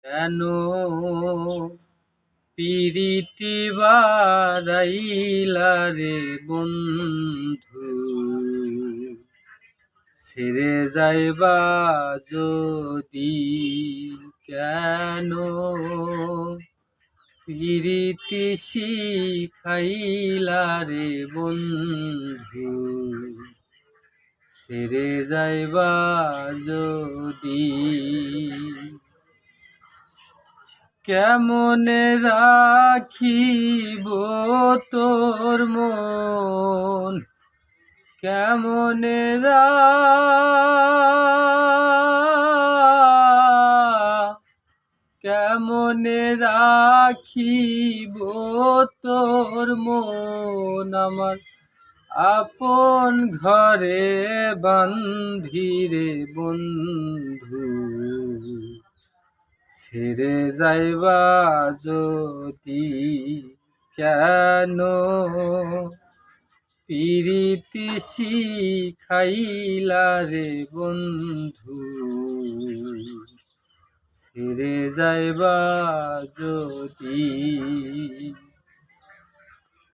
কেন পিরিতি বারাইলা রে বন্ধু, ছেড়ে যাইবা যদি? কেন পিরিতি শিখাইলা রে বন্ধু, ছেড়ে যাইবা যদি? কেমনে রাখিব তোর মন, কেমনে কেমনে রাখিব তোর মন, আমার আপন ঘরে বান্ধিরে বন্ধু, ছেড়ে যাইবা যদি? কেন পিরিতি শিখাইলা রে বন্ধু, ছেড়ে যাইবা যদি?